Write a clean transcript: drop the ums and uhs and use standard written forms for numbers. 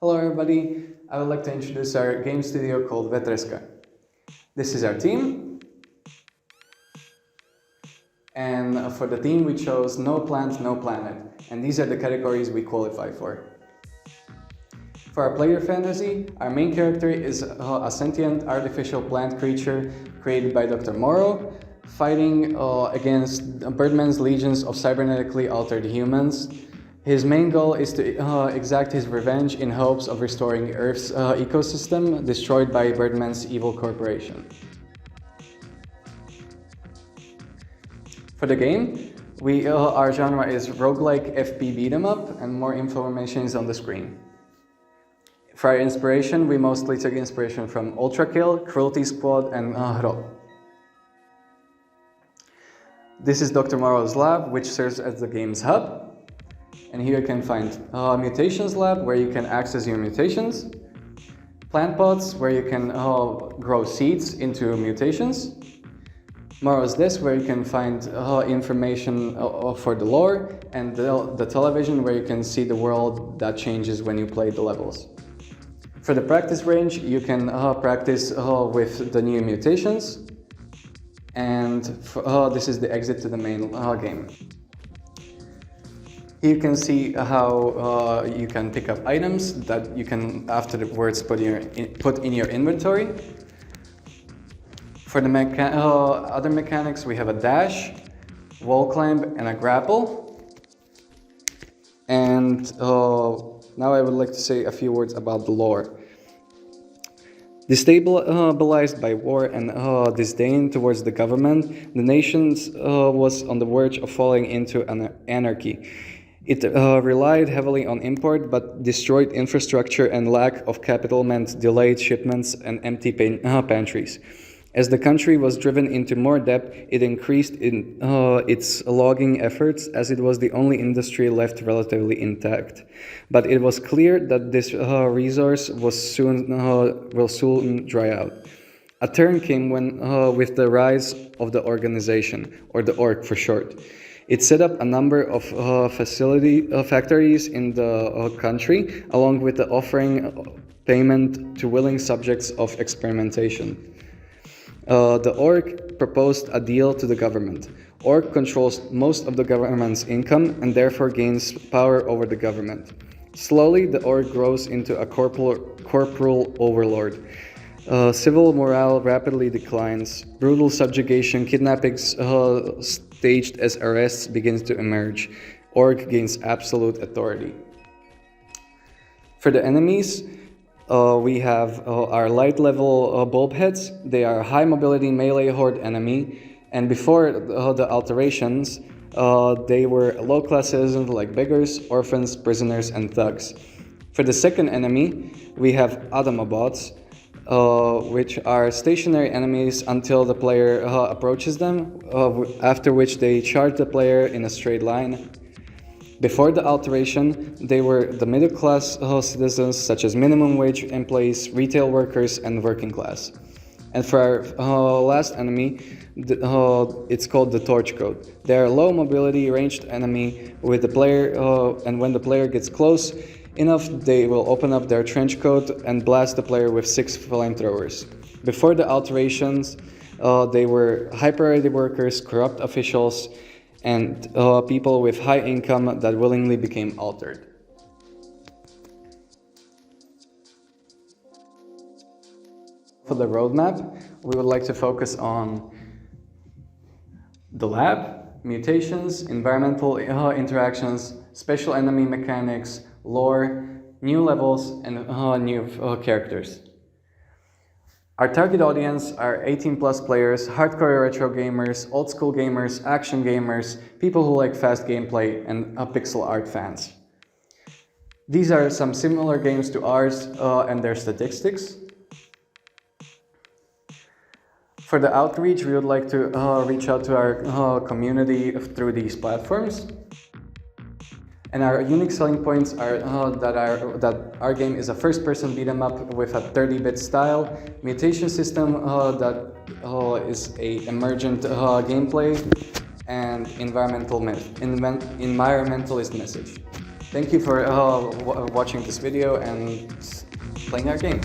Hello everybody, I would like to introduce our game studio called Vetreska. This is our team, and for the team we chose No Plant, No Planet, and these are the categories we qualify for. For our player fantasy, our main character is a sentient artificial plant creature created by Dr. Morrow, fighting against Birdman's legions of cybernetically altered humans. His main goal is to exact his revenge in hopes of restoring Earth's ecosystem destroyed by Birdman's evil corporation. For the game, our genre is roguelike FP beat'em up, and more information is on the screen. For our inspiration, we mostly took inspiration from Ultra Kill, Cruelty Squad, and Hro. This is Dr. Morrow's lab, which serves as the game's hub. And here you can find Mutations Lab, where you can access your mutations. Plant Pots, where you can grow seeds into mutations. Morrow's Desk, where you can find information for the lore. And the television, where you can see the world that changes when you play the levels. For the practice range, you can practice with the new mutations. And this is the exit to the main game. You can see how you can pick up items that you can afterwards put in your inventory. For the other mechanics, we have a dash, wall climb, and a grapple. And now I would like to say a few words about the lore. Destabilized by war and disdain towards the government, the nation was on the verge of falling into anarchy. It relied heavily on import, but destroyed infrastructure and lack of capital meant delayed shipments and empty pantries. As the country was driven into more debt, it increased its logging efforts, as it was the only industry left relatively intact. But it was clear that this resource will soon dry out. A turn came with the rise of the organization, or the org for short. It set up a number of factories in the country, along with the offering payment to willing subjects of experimentation. The org proposed a deal to the government. Org controls most of the government's income and therefore gains power over the government. Slowly, the org grows into a corporal overlord. Civil morale rapidly declines. Brutal subjugation, kidnappings staged as arrests begins to emerge. Org gains absolute authority. For the enemies, we have our light level bulbheads. They are a high mobility melee horde enemy, and before the alterations, they were low class citizens like beggars, orphans, prisoners, and thugs. For the second enemy, we have Adamobots, which are stationary enemies until the player approaches them, after which they charge the player in a straight line. Before the alteration, they were the middle-class citizens such as minimum wage employees, retail workers, and working class. And for our last enemy, it's called the Torch Code. They are a low mobility ranged enemy with the player, and when the player gets close enough, they will open up their trench coat and blast the player with 6 flamethrowers. Before the alterations, they were high priority workers, corrupt officials, and people with high income that willingly became altered. For the roadmap, we would like to focus on the lab, mutations, environmental interactions, special enemy mechanics, lore, new levels, and new characters. Our target audience are 18+ players, hardcore retro gamers, old school gamers, action gamers, people who like fast gameplay, and pixel art fans. These are some similar games to ours and their statistics. For the outreach, we would like to reach out to our community through these platforms. And our unique selling points are that our game is a first-person beat 'em up with a 30-bit style, mutation system that is a emergent gameplay, and environmentalist message. Thank you for watching this video and playing our game.